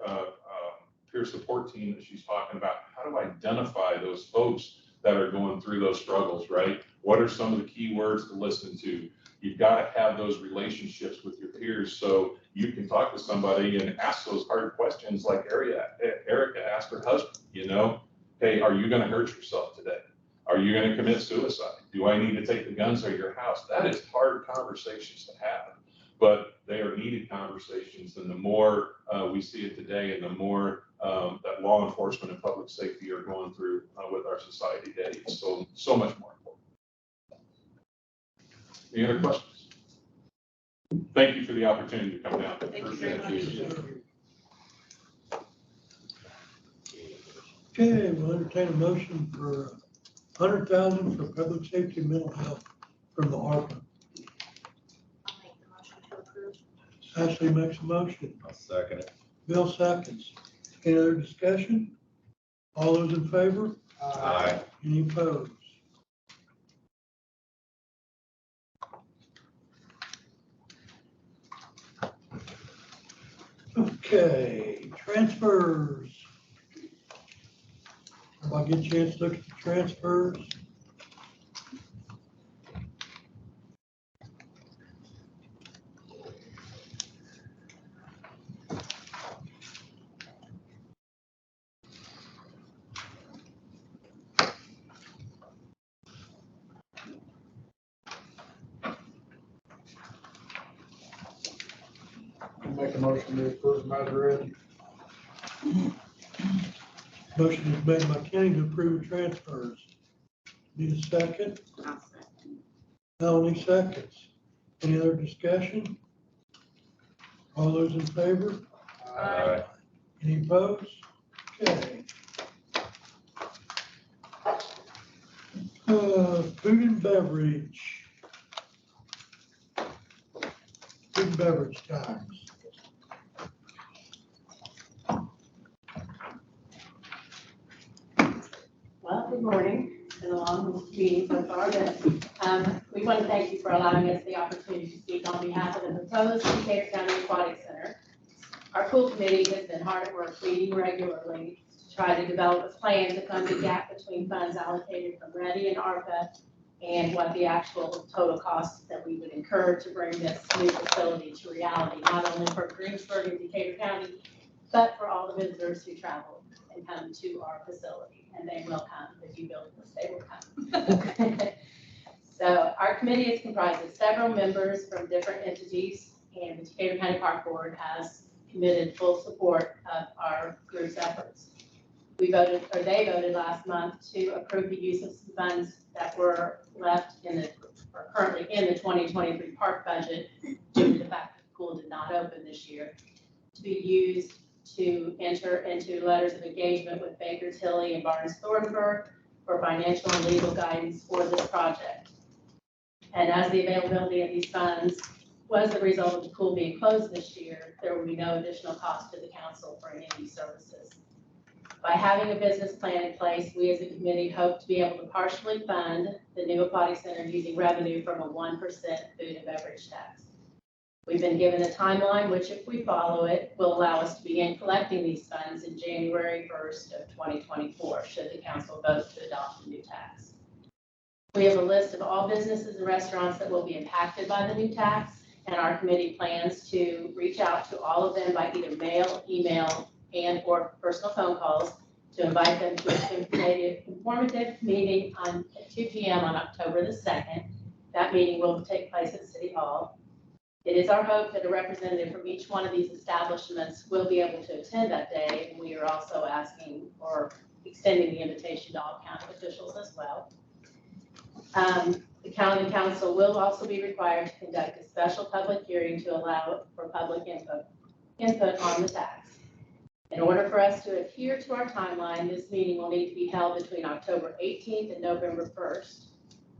support team that she's talking about, how to identify those folks that are going through those struggles, right? What are some of the key words to listen to? You've got to have those relationships with your peers so you can talk to somebody and ask those hard questions like Erica asked her husband, you know, hey, are you going to hurt yourself today? Are you going to commit suicide? Do I need to take the guns out of your house? That is hard conversations to have, but they are needed conversations. And the more we see it today, and the more that law enforcement and public safety are going through with our society today, it's so much more important. Any other questions? Thank you for the opportunity to come down. Thank you very much. Okay, we'll entertain a motion for $100,000 for public safety and mental health from the ARPA. I'll make the motion to approve. Ashley makes a motion. I'll second it. Bill seconds. Any other discussion? All those in favor? Aye. Any opposed? Okay, transfers. I'll get a chance to look at the transfers. Make a motion to approve matter read. Motion is made by Kenny to approve transfers. Need a second? I'll second. Melanie seconds. Any other discussion? All those in favor? Aye. Any opposed? Okay. Food and beverage. food and beverage tax. Well, good morning. It's been a long meeting so far, but we want to thank you for allowing us the opportunity to speak on behalf of the proposed Decatur County Aquatic Center. Our pool committee has been hard at work meeting regularly to try to develop a plan to fund the gap between funds allocated from READY and ARPA and what the actual total costs that we would incur to bring this new facility to reality, not only for Greensburg and Decatur County, but for all the visitors who travel and come to our facility. And they will come. If you build this, they will come. So our committee is comprised of several members from different entities, and the Decatur County Park Board has committed full support of our group's efforts. They voted last month to approve the use of some funds that were left or currently in the 2023 park budget due to the fact that the pool did not open this year, to be used to enter into letters of engagement with Baker Tilly and Barnes Thornburg for financial and legal guidance for this project. And as the availability of these funds was the result of the pool being closed this year, there will be no additional cost to the council for any of these services. By having a business plan in place, we as a committee hope to be able to partially fund the new aquatic center using revenue from a 1% food and beverage tax. We've been given a timeline, which if we follow it, will allow us to begin collecting these funds in January 1st of 2024, should the council vote to adopt the new tax. We have a list of all businesses and restaurants that will be impacted by the new tax, and our committee plans to reach out to all of them by either mail, email, and or personal phone calls to invite them to an informative meeting at 2 p.m. on October the 2nd. That meeting will take place at City Hall. It is our hope that a representative from each one of these establishments will be able to attend that day, and we are also asking or extending the invitation to all county officials as well. The county council will also be required to conduct a special public hearing to allow for public input on the tax. In order for us to adhere to our timeline, this meeting will need to be held between October 18th and November 1st.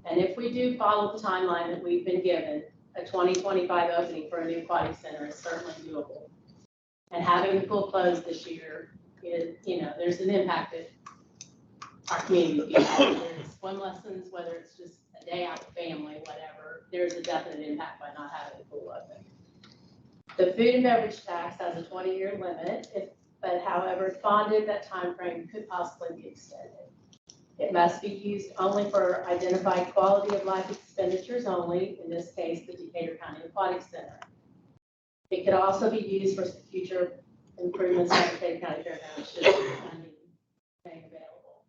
And if we do follow the timeline that we've been given, a 2025 opening for a new aquatic center is certainly doable. And having the pool closed this year is, there's an impact that our community feels. Whether it's swim lessons, whether it's just a day out with family, whatever, there's a definite impact by not having the pool open. The food and beverage tax has a 20-year limit, but however, if bonded, that time frame could possibly be extended. It must be used only for identified quality of life expenditures only, in this case, the Decatur County Aquatic Center. It could also be used for future improvements in the Decatur County Fairgrounds should the funding be available.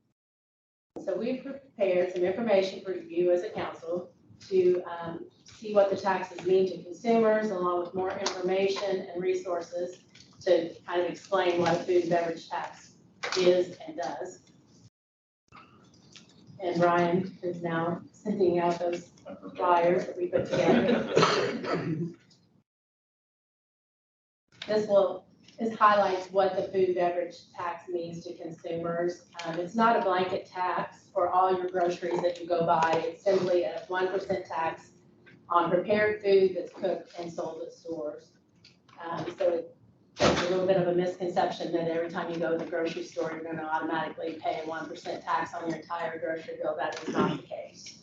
So we've prepared some information for you as a council to see what the taxes mean to consumers, along with more information and resources to kind of explain what a food and beverage tax is and does. And Ryan is now sending out those flyers that we put together. This highlights what the food and beverage tax means to consumers. It's not a blanket tax for all your groceries that you go buy. It's simply a 1% tax on prepared food that's cooked and sold at stores. So it's a little bit of a misconception that every time you go to the grocery store, you're going to automatically pay a 1% tax on your entire grocery bill. That is not the case.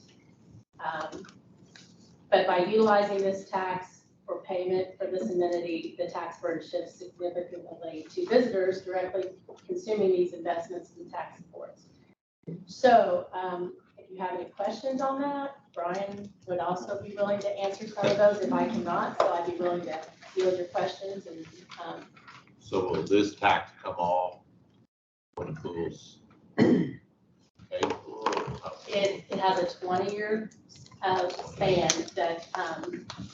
But by utilizing this tax for payment for this amenity, the tax burden shifts significantly to visitors directly consuming these investments and tax supports. So if you have any questions on that, Brian would also be willing to answer some of those if I cannot. So I'd be willing to field your questions. And So will this tax come off when the pool's paid for? it has a 20-year span that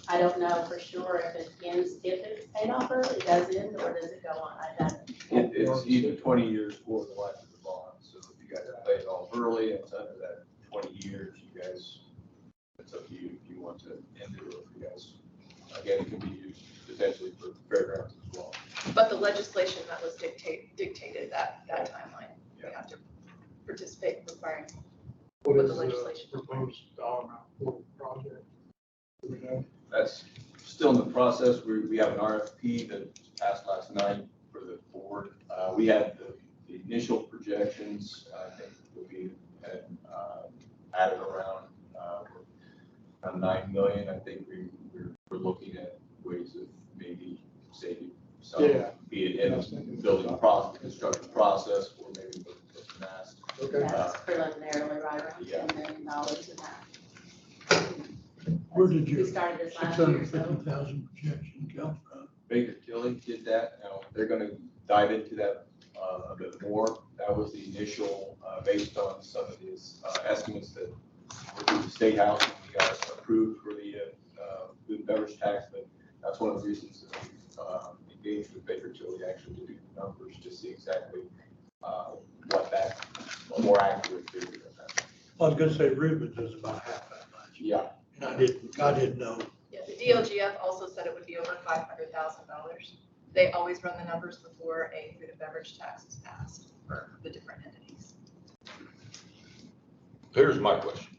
I don't know for sure if it ends, if it's paid off early, does it end, or does it go on? I don't. It's either 20 years or the life of the bond. So if you guys pay it off early, it's under that 20 years, you guys, it's up to you if you want to end it or if you guys, again, it can be used potentially for fairgrounds as well. But the legislation that was dictated that timeline, you have to participate in requiring. What With is the the legislation. proposed dollar amount for the project? Do we know? That's still in the process. We have an RFP that passed last night for the board. We had the initial projections, I think we had added around 9 million. I think we're looking at ways of maybe saving some, Yeah. be it in a building process, construction process, or maybe with mass. Okay. That's preliminarily right around Yeah. $10 million in that. Where did We your started this six last hundred year, and so. fifty thousand projection come from? Baker Tilly did that. Now, they're gonna dive into that a bit more. That was the initial, based on some of these estimates that were through the State House when we got approved for the food and beverage tax. But that's one of the reasons that we engaged with Baker Tilly actually to do the numbers to see exactly what that, a more accurate figure of that. I was gonna say Rubens is about half that much. Yeah. And I didn't know. Yeah, the DLGF also said it would be over $500,000. They always run the numbers before a food and beverage tax is passed for the different entities. Here's my question.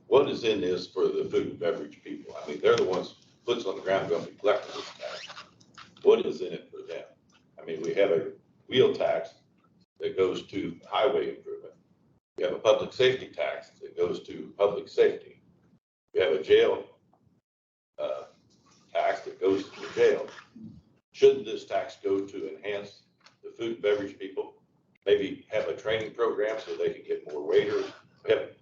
What is in this for the food and beverage people? I mean, they're the ones, foots on the ground, going to be collecting this tax. What is in it for them? I mean, we have a wheel tax that goes to highway improvement. We have a public safety tax that goes to public safety. We have a jail tax that goes to the jail. Shouldn't this tax go to enhance the food and beverage people? Maybe have a training program so they can get more waiters.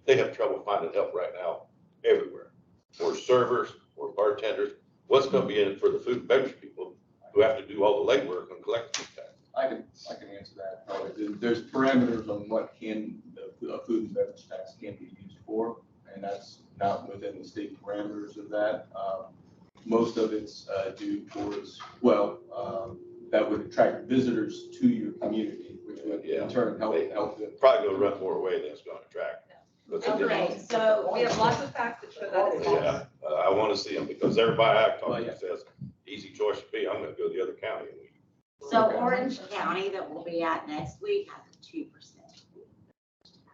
They have trouble finding help right now everywhere. More servers, more bartenders. What's going to be in it for the food and beverage people who have to do all the legwork on collecting these taxes? I can answer that. Probably. There's parameters on what can the food and beverage tax can be used for, and that's not within the state parameters of that. Most of it's due towards, that would attract visitors to your community, which would in turn help them. Probably going to run more away than it's going to attract. Okay, so we have lots of facts that show that as well. Yeah, I want to see them because everybody I talk to says, easy choice to be, I'm going to go to the other county. So Orange County that we'll be at next week has a 2%.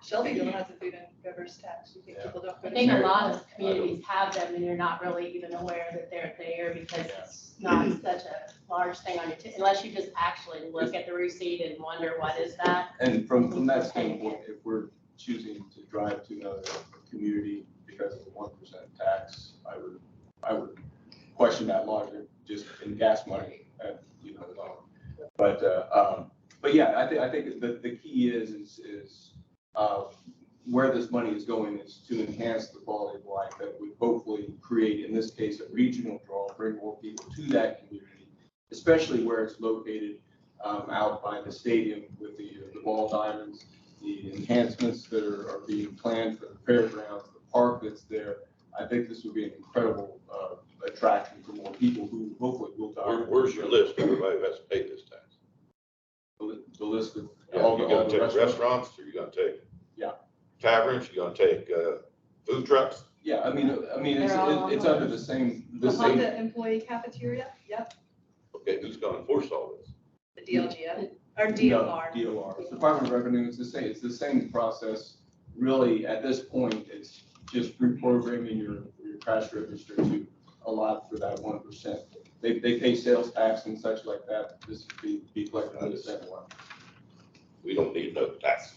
Shelbyville has a food and beverage tax. You think people don't? I think a lot of communities have them and you're not really even aware that they're there because it's not such a large thing on your, unless you just actually look at the receipt and wonder what is that. And from that standpoint, if we're choosing to drive to another community because of the 1% tax, I would question that logic just in gas money, alone. But yeah, I think the key is where this money is going is to enhance the quality of life that would hopefully create, in this case, a regional draw, bring more people to that community, especially where it's located out by the stadium with the ball diamonds, the enhancements that are being planned for the fairgrounds, the park that's there. I think this would be an incredible attraction for more people who hopefully will die. Where's your list? Everybody has to pay this tax. The list of Yeah, all you're the going to take restaurants, or you're going to take taverns, you're going to take food trucks? Yeah, I mean, it's under the same, The Honda employee cafeteria, yep, Okay, who's going to enforce all this? the DLGF, or No, DOR. DOR. Department of Revenue is it's the same process. Really, at this point, it's just reprogramming your cash register to allow for that 1%. They pay sales tax and such like that. This would be collected on the second one. We don't need no tax.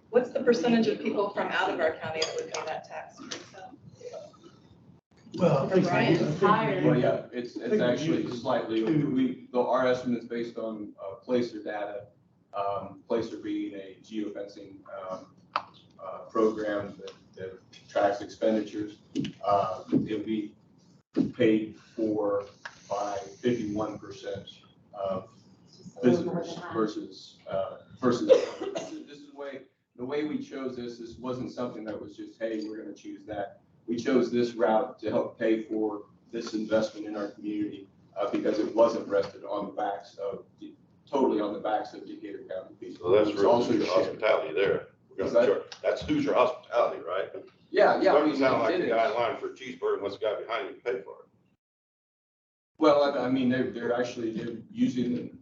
What's the percentage of people from out of our county that would pay that tax? Well, I think. Brian's higher. Well, yeah, it's actually slightly, our estimate is based on Placer data, Placer being a geofencing program that tracks expenditures. It would be paid for by 51% of visitors versus this is the way we chose this wasn't something that was just, hey, we're going to choose that. We chose this route to help pay for this investment in our community because it wasn't rested on the backs of totally on the backs of Decatur County people. So that's It's really also Hoosier shared. hospitality there. We're gonna charge, that's Hoosier hospitality, right? Yeah. Starting to sound like the guy in line for a cheeseburger and what's the guy behind you to pay for it? Well, I mean, they're using,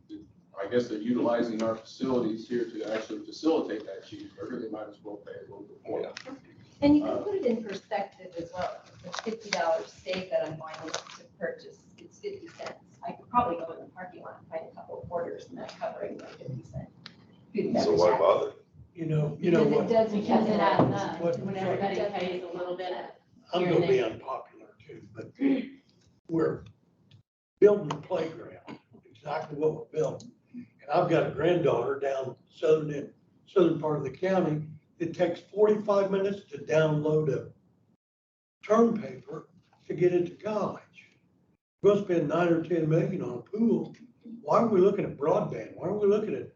I guess they're utilizing our facilities here to actually facilitate that cheeseburger. They might as well pay a little bit more. And you can put it in perspective as well. $50 steak that I'm going to purchase, it's 50 cents. I could probably go in the parking lot and find a couple of orders and that's covering my 50-cent food and So beverage why tax. bother? You know Because what? it doesn't. Because it adds up, What- when everybody pays a little bit. I'm here gonna and be there. unpopular too, but we're building a playground, exactly what we're building. And I've got a granddaughter down southern part of the county. It takes 45 minutes to download a term paper to get into college. We'll spend 9 or 10 million on a pool. Why are we looking at broadband? Why are we looking at,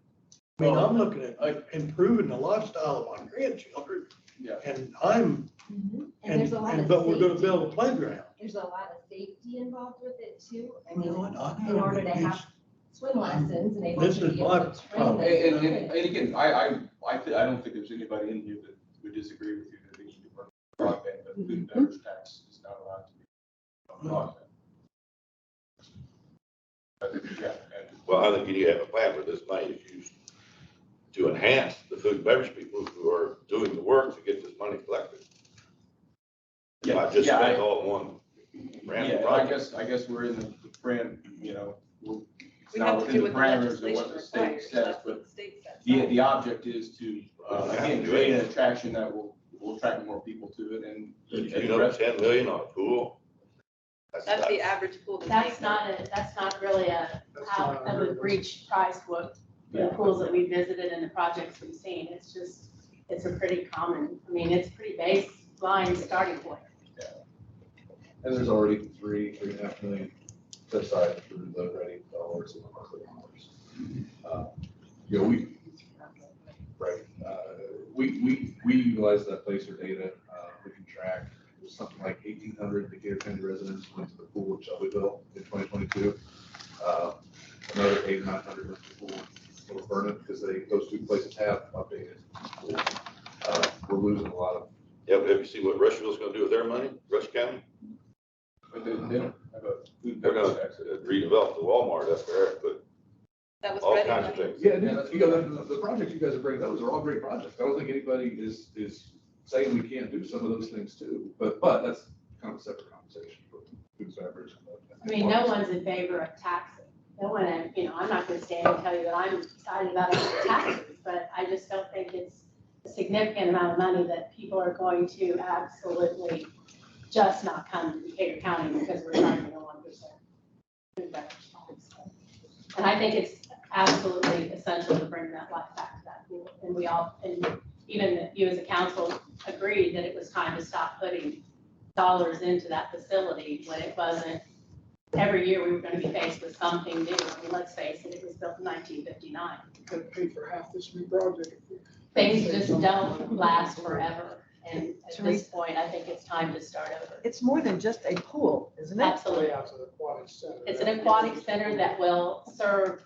I mean, I'm looking at improving the lifestyle of my grandchildren. Yeah. And I'm, And there's a lot of but we're gonna safety. build a playground. There's a lot of safety involved with it too. I You know mean, what? I know, in order to it's- have swim lessons and they want This you to is be able my to train problem. them. And again, I don't think there's anybody in here that would disagree with you that they need to run broadband, but food and beverage tax is not allowed to be on broadband. Yeah, and Well, I think you need to have a plan where this money is used to enhance the food and beverage people who are doing the work to get this money collected. Not just Yeah, spend all in one random Yeah, project. I guess we're in the frame, you know, it's We not have to within do the what the parameters of legislation what the state requires. says, That's but what the state says. the object is to, again, create an attraction that will attract more people to it and. You know, 10 million on a pool? That's the average pool. That's not really out of the breach price what the pools that we visited and the projects we've seen. It's just, it's a pretty common, I mean, it's pretty baseline starting point. And there's already 3.5 million set aside for the ready dollars and monthly dollars. You know, we utilize that placer data, we can track. It was something like 1,800 Decatur County residents went to the pool at Shelbyville in 2022. Another 800, 900 went to the pool in Little Vernon because those two places have updated pools. We're losing a lot of. Yeah, but have you seen what Rushville's gonna do with their money, Rush County? But they don't have a food and They're beverage gonna tax. redevelop the Walmart up there, but That was all ready kinds of money. things. Yeah, you know, the projects you guys are bringing, those are all great projects. I don't think anybody is saying we can't do some of those things too, but that's kind of a separate conversation for food and beverage. I mean, no one's in favor of taxing. No one, I'm not gonna stand and tell you that I'm excited about taxes, but I just don't think it's a significant amount of money that people are going to absolutely just not come to Decatur County because we're charging a 1% food and beverage tax. And I think it's absolutely essential to bring that life back to that pool. And we all, and even you as a council agreed that it was time to stop putting dollars into that facility when it wasn't. Every year we were going to be faced with something new. I mean, let's face it, it was built in 1959. Could pay for half this new project. Things just don't last forever. And at this point, I think it's time to start over. It's more than just a pool, isn't it? Absolutely. It's an aquatic center. It's an aquatic center that will serve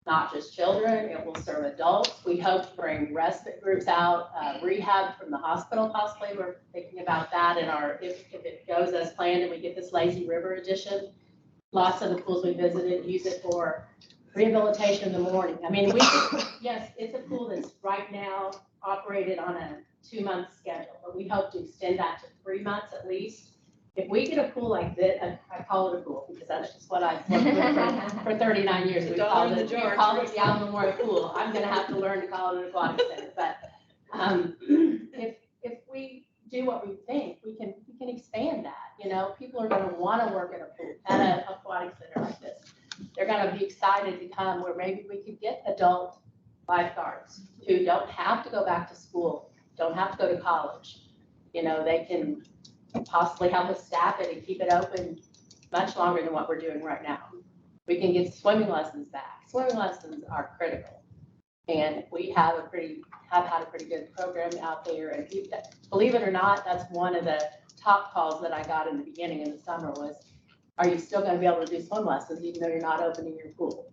not just children, it will serve adults. We hope to bring respite groups out, rehab from the hospital possibly. We're thinking about that in our, if it goes as planned and we get this Lazy River edition. Lots of the pools we visited use it for rehabilitation in the morning. I mean, yes, it's a pool that's right now operated on a 2-month schedule, but we hope to extend that to 3 months at least. If we get a pool like this, I call it a pool because that's just what I've worked with for 39 years. We called it the Allen Memorial Pool. I'm gonna have to learn to call it an aquatic center, but if we do what we think, we can expand that, you know? People are gonna wanna work at a pool, at an aquatic center like this. They're gonna be excited to come where maybe we could get adult lifeguards who don't have to go back to school, don't have to go to college. You know, they can possibly help us staff it and keep it open much longer than what we're doing right now. We can get swimming lessons back. Swimming lessons are critical. And we have had a pretty good program out there. And believe it or not, that's one of the top calls that I got in the beginning of the summer was, are you still gonna be able to do swim lessons even though you're not opening your pool?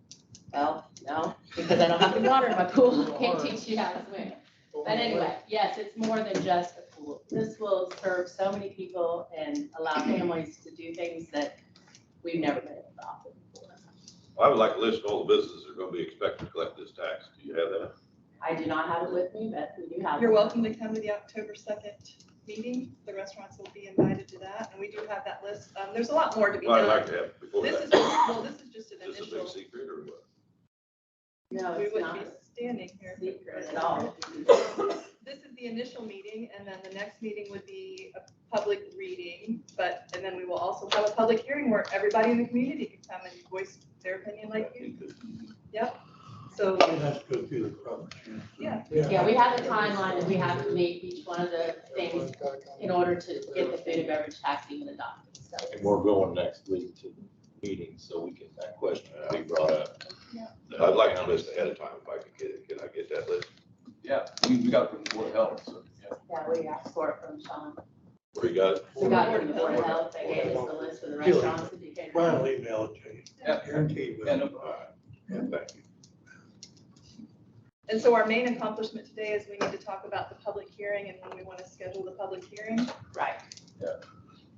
Well, no, because I don't have the water in my pool. I can't teach you how to swim. But anyway, yes, it's more than just a pool. This will serve so many people and allow families to do things that we've never been able to offer before. I would like to list all the businesses that are gonna be expected to collect this tax. Do you have that? I do not have it with me, but we do have. You're it. welcome to come to the October 2nd meeting. The restaurants will be invited to that, and we do have that list. There's a lot more to be Well, I'd done. like to have it before This that. is, well, this is just an Is this a big initial, secret or what? No, we it's wouldn't not be standing here. secret at all. This is the initial meeting, and then the next meeting would be a public reading, and then we will also have a public hearing where everybody in the community can come and voice their opinion like you. Yep, so, It has to go through the proper channels. yeah. Yeah, we have a timeline that we have to meet each one of the things in order to get the food and beverage tax even adopted, so. And we're going next week to the meeting, so we can, that question can be brought up. I'd like to list ahead of time if I could get it. Can I get that list? Yeah, we got it from the Board of Health, so, yeah. Yeah, we asked for it from Sean. Where you got it? We got it from the Board of Health, they gave us the list of the restaurants in Decatur. Brian will email it to you. Yeah. Guarantee you. Yeah, no All right. Yeah, thank you. And so our main accomplishment today is we need to talk about the public hearing and when we want to schedule the public hearing. Right.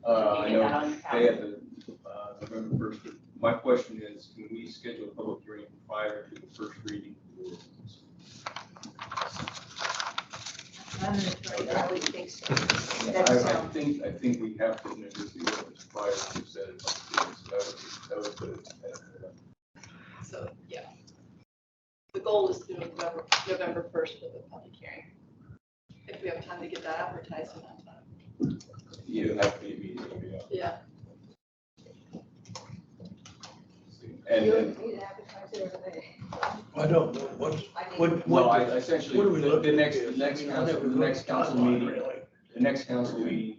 I know they had the, November first. My question is, can we schedule a public hearing prior to the first reading? I would think so. I think we have to negotiate it prior to set it. That would put it. So, yeah. The goal is to do November 1st for the public hearing. If we have time to get that advertised in that time. You have to be immediately. Yeah. And You then, need to advertise it every day. I don't know, what, well, I essentially, what are we the looking next, at? the next I mean, I council, never the next looked at council timeline, meeting, really. the next council meeting,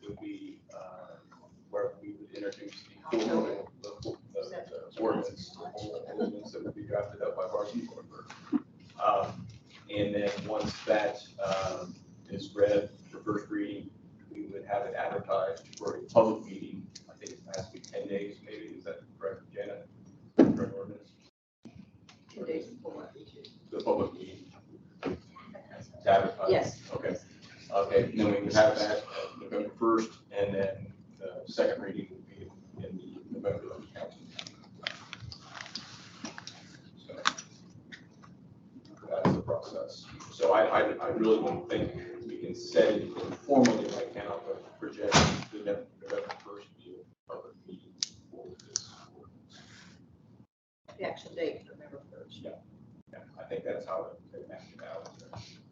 would be, where we would introduce the ordinance, the ordinance that would be drafted up by Varsity Corporate. And then once that, is read for first reading, we would have it advertised for a public meeting. I think it has to be 10 days, maybe, is that correct, Janet? For an ordinance? 2 days before. The public meeting. To advertise? Yes. Okay. Okay, then we would have that November 1st, and then the second reading would be in the November council. So that's the process. So I really don't think we can set it formally right now, but project the November 1st be a public meeting for this ordinance. The actual date, November 1st. Yeah, I think that's how it matched out.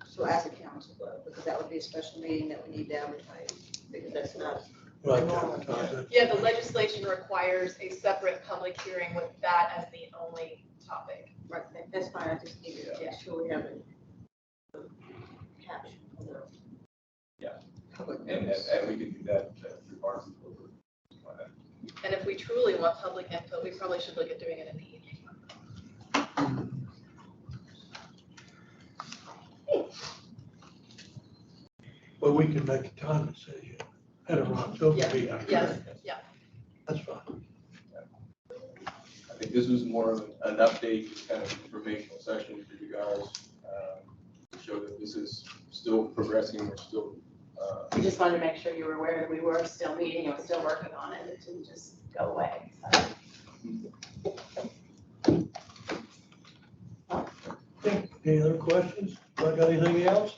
So as a council, though, because that would be a special meeting that we need to advertise, because that's not. Right, normal. Yeah, the legislation requires a separate public hearing with that as the only topic. Right, that's fine, I just need to make sure we have it captioned. Yeah. Public And notice. we can do that through Varsity Corporate. And if we truly want public input, we probably should look at doing it in the evening. Well, we can make a time decision at an October Yeah, meeting. yes, yeah. That's fine. I think this was more of an update, just kind of informational session for you guys, to show that this is still progressing, we're still, We just wanted to make sure you were aware that we were still meeting and still working on it, it didn't just go away, so. Any other questions? I got anything else?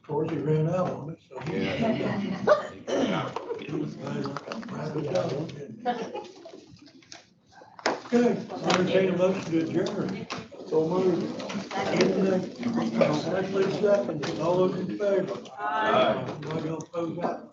Of course, he ran out on it, so. Good, entertain a motion to adjourn. So moved. Ashley second, all those in favor? Aye. Am I gonna oppose that?